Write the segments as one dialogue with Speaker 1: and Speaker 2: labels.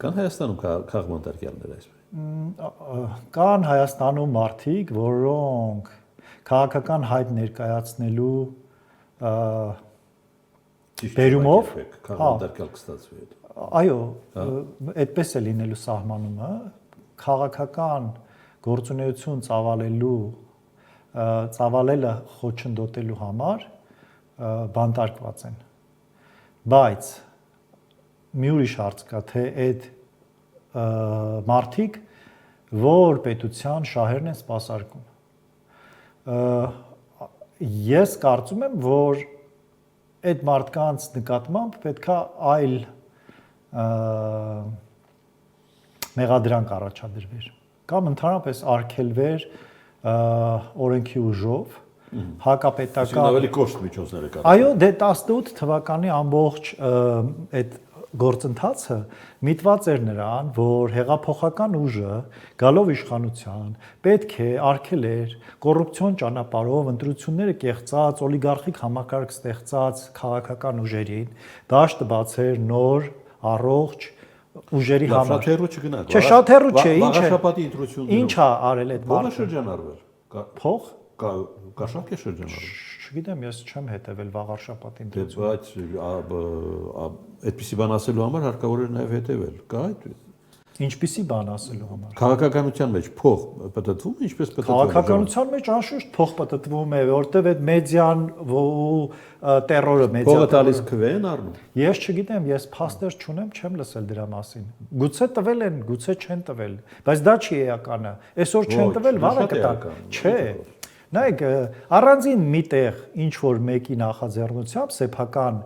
Speaker 1: Կան Հայաստանում քաղաքմարտիկներ այսպես։
Speaker 2: Կան Հայաստանում մարդիկ, որոնք քաղաքական հայտ ներկայացնելու բերումով
Speaker 1: քաղաքմարտիկալ կստացվի այդ։
Speaker 2: Այո, այդպես է լինելու սահմանումը, քաղաքական գործունեություն ծավալելը խոչընդոտելու համար բանտարկված են։ Բայց մի ուրիշ հարց կա, թե այդ մարդիկ որ պետության շահերն են սպասարկում։ Ես կարծում եմ, որ այդ մարդկանց նկատմամբ պետքա այլ մեղադրանք առաջադրվեր կամ ընդհանրապես արգելվեր օրենքի ուժով հակապետական
Speaker 1: ավելի կոշտ միջոցներ կան։
Speaker 2: Այո, դե 18 թվականի ամբողջ այդ գործընթացը միտված էր նրան, որ հեղափոխական ուժը գալով իշխանության պետք է արգելեր կոռուպցիոն ճանապարհով ընտրությունները կեղծած, օլիգարխիկ համակարգ ստեղծած քաղաքական ուժերին դաշտը բացեր նոր առողջ ուժերի համար։
Speaker 1: Շատ հեռու չգնաք։
Speaker 2: Չէ, շատ հեռու չէ, ինչ է։
Speaker 1: Վաղաշապատի ընտրություններում։
Speaker 2: Ինչ է արել այդ
Speaker 1: մարդը։ Ո՞ր շրջանառվել։
Speaker 2: Փող։
Speaker 1: Կա շատ է շրջանառվել։
Speaker 2: Չգիտեմ, ես չեմ հետևել վաղաշապատի
Speaker 1: ընտրությունը։ Բայց այդպիսի բան ասելու համար հարկավոր է նաև հետևել։ Կա այդ։
Speaker 2: Ինչպիսի բան ասելու համար։
Speaker 1: Քաղաքականության մեջ փող պատտվում է, ինչպես պատտվում է։
Speaker 2: Քաղաքականության մեջ անշուշտ փող պատտվում է, որտեվ այդ մեդիան ու տերորը մեդիա։
Speaker 1: Փողը տալիս քվեն առնում։
Speaker 2: Ես չգիտեմ, ես փաստեր չունեմ, չեմ լսել դրա մասին։ Գուցե տվել են, գուցե չեն տվել, բայց դա չի էականը։ Այսօր չեն տվել, վաղը կտան։ Չէ։ Նայեք, առանձին միտեղ ինչ որ մեկի նախաձեռնությամբ, սեփական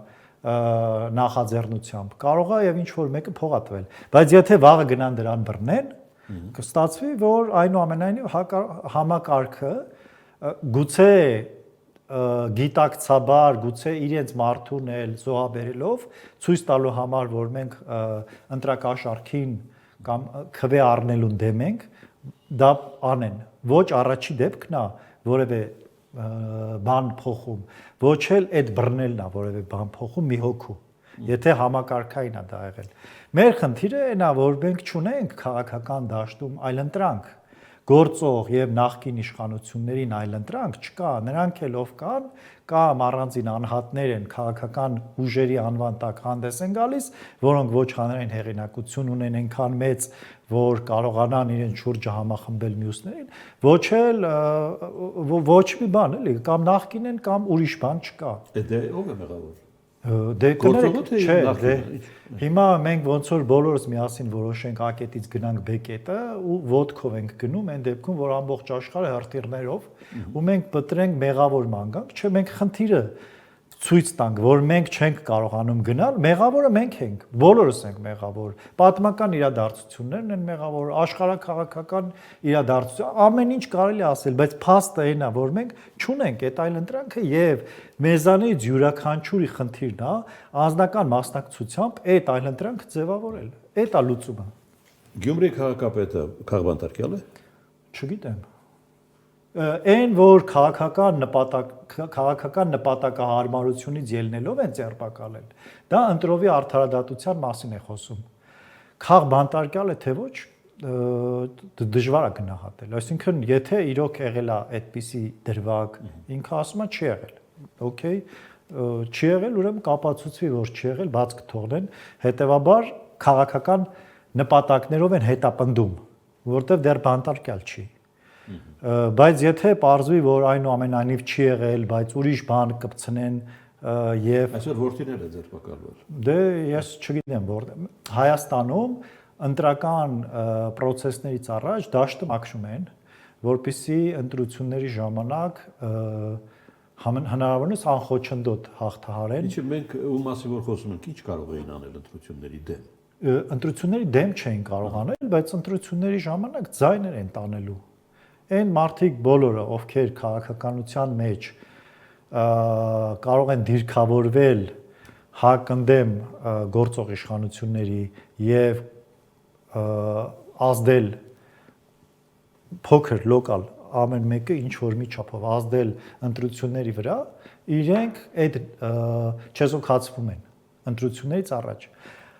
Speaker 2: նախաձեռնությամբ կարող է եւ ինչ որ մեկը փողա տվել, բայց եթե վաղը գնան դրան բռնեն, կստացվի, որ այնուամենայնիվ համակարգը գուցե գիտակցաբար, գուցե իրենց մարդուն էլ զոհաբերելով ցույց տալու համար, որ մենք ընտրակաշարքին կամ քվե առնելուն դեմ ենք, դա անեն։ Ոչ առաջի դեպքն է որևէ բան փոխում, ոչ էլ այդ բռնելն է որևէ բան փոխում մի հոգու։ Եթե համակարգային է դա եղել։ Մեր խնդիրը այն է, որ մենք չունենք քաղաքական դաշտում այլընտրանք, գործող եւ նախկին իշխանություններին այլընտրանք չկա, նրանք էլ ով կան, կամ առանձին անհատներ են քաղաքական ուժերի անվան տակ հանդես են գալիս, որոնք ոչ հանրային հեղինակություն ունեն այնքան մեծ, որ կարողանան իրենց շուրջը համախմբել մյուսներին, ոչ էլ ոչ մի բան էլի, կամ նախկին են, կամ ուրիշ բան չկա։
Speaker 1: Դե ով է մեղավոր։
Speaker 2: Դե կներեք, չէ, դե հիմա մենք ոնց որ բոլորս միասին որոշենք A կետից գնանք B կետը ու ոդկով ենք գնում այն դեպքում, որ ամբողջ աշխարհը հրթիռներով ու մենք պտրենք մեղավոր ման գանք, չէ, մենք խնդիրը ցույց տանք, որ մենք չենք կարողանում գնալ, մեղավորը մենք ենք, բոլորս ենք մեղավոր։ Պատմական իրադարձություններն են մեղավոր, աշխարհակաղակական իրադարձություն, ամեն ինչ կարելի է ասել, բայց փաստը այն է, որ մենք չունենք այդ այլընտրանքը եւ մեզանից յուրաքանչյուրի խնդիրն է անձնական մասնակցությամբ այդ այլընտրանքը ձևավորել։ Այդ է լուծումը։
Speaker 1: Գյումրի քաղաքապետը քաղաքմարտիկալ է։
Speaker 2: Չգիտեմ։ Այն որ քաղաքական նպատակահարմարությունից ելնելով են ձերբակալել, դա ընտրովի արդարադատության մասին է խոսում։ Քաղաքմարտիկալ է թե ոչ, դժվար է գնահատել։ Այսինքն, եթե իրոք եղել է այդպիսի դրվագ, ինքը ասում է չի եղել։ Okay, չի եղել, ուրեմն կապացուցվի, որ չի եղել, բաց կթողնեն, հետեւաբար քաղաքական նպատակներով են հետապնդում, որտեղ դեռ բանտարկյալ չի։ Բայց եթե պարզվի, որ այնուամենայնիվ չի եղել, բայց ուրիշ բան կպցնեն եւ
Speaker 1: այսօր որդիներ է ձերբակալվել։
Speaker 2: Դե ես չգիտեմ, որտեղ Հայաստանում ընտրական process-ներից առաջ դաշտը մաքրում են, որպեսզի ընտրությունների ժամանակ հնարավորինս անխոչնդոտ հաղթահարեն։
Speaker 1: Ինչը մենք ում մասի որ խոսում ենք, ինչ կարող էին անել ընտրությունների դեմ։
Speaker 2: Ընտրությունների դեմ չէին կարող անել, բայց ընտրությունների ժամանակ ձայներ են տանելու։ Այն մարդիկ բոլորը, ովքեր քաղաքականության մեջ կարող են դիրքավորվել հակընդդեմ գործող իշխանությունների եւ ազդել փոքր լոկալ ամեն մեկը ինչ որ մի չափով ազդել ընտրությունների վրա, իրենք այդ չեզոքացվում են ընտրություններից առաջ։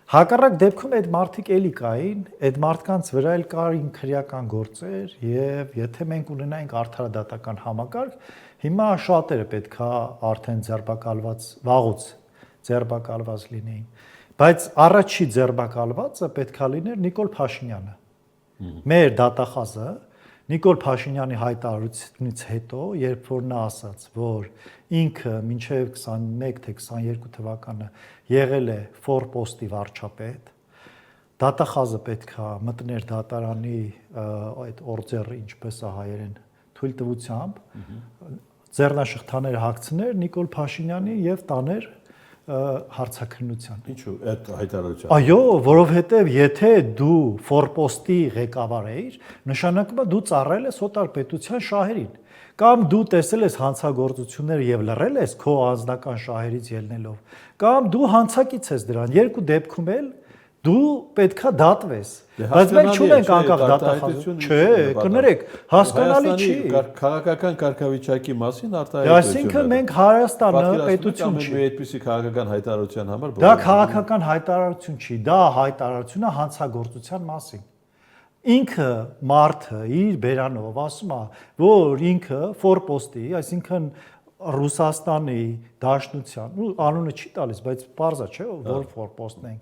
Speaker 2: Հակառակ դեպքում այդ մարդիկ էլի կային, այդ մարդկանց վրա էլ կային քրեական գործեր եւ եթե մենք ունենայինք արդարադատական համակարգ, հիմա շատերը պետքա արդեն ձերբակալված, վաղուց ձերբակալված լինեին։ Բայց առաջի ձերբակալվածը պետքա լիներ Նիկոլ Փաշինյանը։ Մեր դատախազը Նիկոլ Փաշինյանի հայտարարությունից հետո, երբ որ նա ասաց, որ ինքը մինչև 21 թե 22 թվականը եղել է ֆորպոստի վարչապետ, դատախազը պետքա մտներ դատարանի այդ օրձերը, ինչպես է հայերեն, թույլտվությամբ ձեռնաշղթաներ հագցներ Նիկոլ Փաշինյանի եւ տաներ հարցաքննության։
Speaker 1: Ինչու այդ հայտարարությունը։
Speaker 2: Այո, որովհետև եթե դու ֆորպոստի ղեկավար ես, նշանակում է դու ծառայել ես օտար պետության շահերին, կամ դու տեսել ես հանցագործությունները եւ լռել ես քո անձնական շահերից ելնելով, կամ դու հանցակից ես դրան։ Երկու դեպքում էլ դու պետքա դատվես։ Բայց մենք չունենք անկախ դատախազություն։ Չէ, կներեք, հասկանալի չի։
Speaker 1: Քաղաքական կարգավիճակի մասին արտահայտություն։
Speaker 2: Այսինքն մենք Հայաստանը պետություն չի։
Speaker 1: Այդպիսի քաղաքական հայտարարության համար
Speaker 2: դա քաղաքական հայտարարություն չի, դա հայտարարություն է հանցագործության մասին։ Ինքը մարդը իր բերանով ասում է, որ ինքը ֆորպոստի, այսինքն Ռուսաստանի Դաշնության, ու անունը չի տալիս, բայց պարզ է, չէ՞, որ ֆորպոստն են։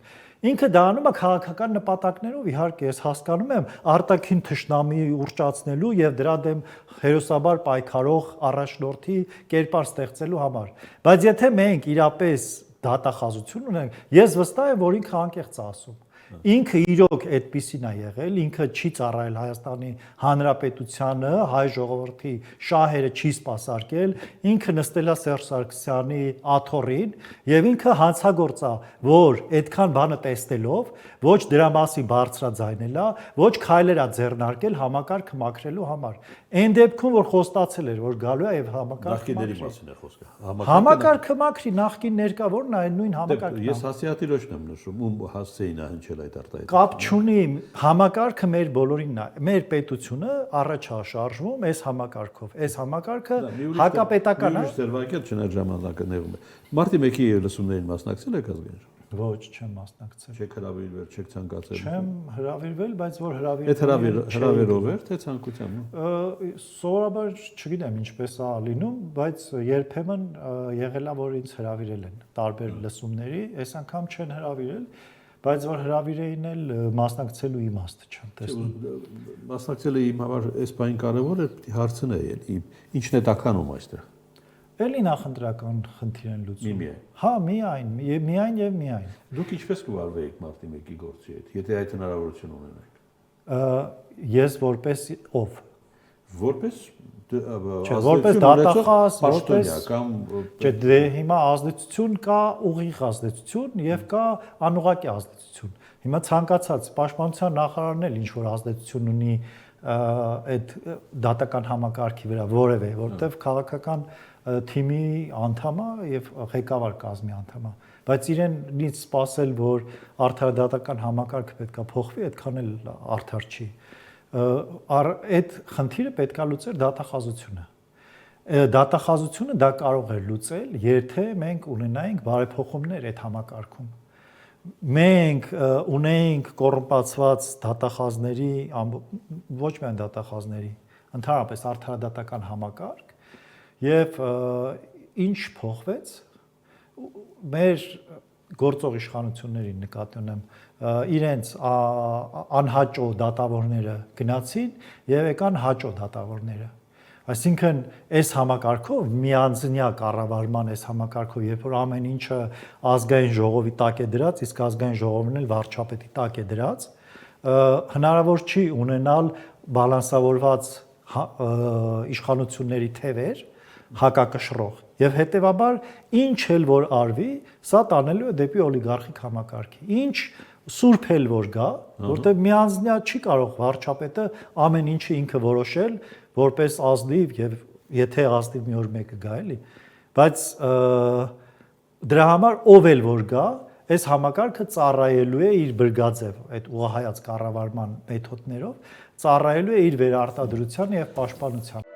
Speaker 2: Ինքը դա անում է քաղաքական նպատակներով, իհարկե, ես հասկանում եմ, արտաքին թշնամի ուռճացնելու եւ դրա դեմ հերոսաբար պայքարող առաջնորդի կերպար ստեղծելու համար։ Բայց եթե մենք իրապես դատախազություն ունենք, ես վստահ եմ, որ ինքը անկեղծ է ասում։ Ինքը իրոք այդպիսին է եղել, ինքը չի ծառայել Հայաստանի Հանրապետությանը, հայ ժողովրդի շահերը չի սպասարկել, ինքը նստել է Սերժ Սարգսյանի աթոռին եւ ինքը հանցագործ է, որ այդքան բանը տեսնելով ոչ դրա մասին բարձրաձայնել է, ոչ քայլեր է ձեռնարկել համակարգը մաքրելու համար։ Այն դեպքում որ խոստացել էր, որ գալու է եւ համակարգը
Speaker 1: նախկինների մասին է խոսքը։
Speaker 2: Համակարգը մաքրի, նախկին ներկա որն է այն նույն համակարգն է։
Speaker 1: Ես հասցեատիրոջն եմ նշում, ում հասցեին է հնչել այդ արտահայտությունը։
Speaker 2: Կապ չունի, համակարգը մեր բոլորինն է։ Մեր պետությունը առաջ է շարժվում այս համակարգով։ Այս համակարգը հակապետական է։
Speaker 1: Ուրիշ ձերբակել չնայած ժամանակը նեղում է։ Մարտի 1-ի լսումներին մասնակցել եք ազգային ժողովում։
Speaker 2: Ոչ, չեմ մասնակցել։
Speaker 1: Չեք հրավիրվել, չեք ցանկացել։
Speaker 2: Չեմ հրավիրվել, բայց որ
Speaker 1: Այդ հրավերով էր, թե ցանկությամբ։
Speaker 2: Սովորաբար չգիտեմ ինչպես է լինում, բայց երբեմն եղել է որ ինձ հրավիրել են տարբեր լսումների, այս անգամ չեն հրավիրել, բայց որ հրավիրեին էլ մասնակցելու իմաստ չեմ տեսնում։
Speaker 1: Մասնակցելը իմ համար այս բան կարևոր է, հարցն է էլի, ինչն է տականում այստեղ։
Speaker 2: Էլի նախընտրական խնդիր են լուծում։
Speaker 1: Միայն։
Speaker 2: Հա, միայն եւ միայն։
Speaker 1: Դուք ինչպես կվարվեիք մարտի 1-ի գործի հետ, եթե այդ հնարավորություն ունենայիք։
Speaker 2: Ես որպես ով։
Speaker 1: Որպես
Speaker 2: որպես դատախազ, որպես
Speaker 1: կամ
Speaker 2: չէ, դե հիմա ազդեցություն կա, ուղիղ ազդեցություն եւ կա անուղղակի ազդեցություն։ Հիմա ցանկացած պաշտպանության նախարարն էլ ինչ որ ազդեցություն ունի այդ դատական համակարգի վրա որևէ, որտեվ քաղաքական թիմի անդամ է եւ ղեկավար կազմի անդամ է, բայց իրենից սпасել, որ արդարադատական համակարգը պետքա փոխվի, այդքան էլ արդար չի։ Այդ խնդիրը պետքա լուծել դատախազությունը։ Դատախազությունը դա կարող է լուծել, եթե մենք ունենայինք բարեփոխումներ այդ համակարգում։ Մենք ունեինք կոռումպացված դատախազների, ոչ միայն դատախազների, ընդհանրապես արդարադատական համակարգ, եւ ինչ փոխվեց մեր գործող իշխանություններին նկատի ունեմ իրենց անհաճո դատավորները գնացին եւ եկան հաճո դատավորները այսինքն այս համակարգով միանձնյա կառավարման այս համակարգով երբ որ ամեն ինչը ազգային ժողովի տակ է դրած իսկ ազգային ժողովն էլ վարչապետի տակ է դրած հնարավոր չի ունենալ բալանսավորված իշխանությունների թևեր հակակշռող եւ հետեւաբար ինչ էլ որ արվի, սա տանելու է դեպի օլիգարխիկ համակարգի։ Ինչ սուրբ էլ որ գա, որտեղ միանձնյա չի կարող վարչապետը ամեն ինչը ինքը որոշել, որպես ազնիվ եւ եթե ազնիվ մի օր մեկը գա էլի, բայց դրա համար ով էլ որ գա, այս համակարգը ծառայելու է իր բրգաձև այդ ուղղահայաց կառավարման մեթոդներով, ծառայելու է իր վերարտադրության եւ պաշտպանության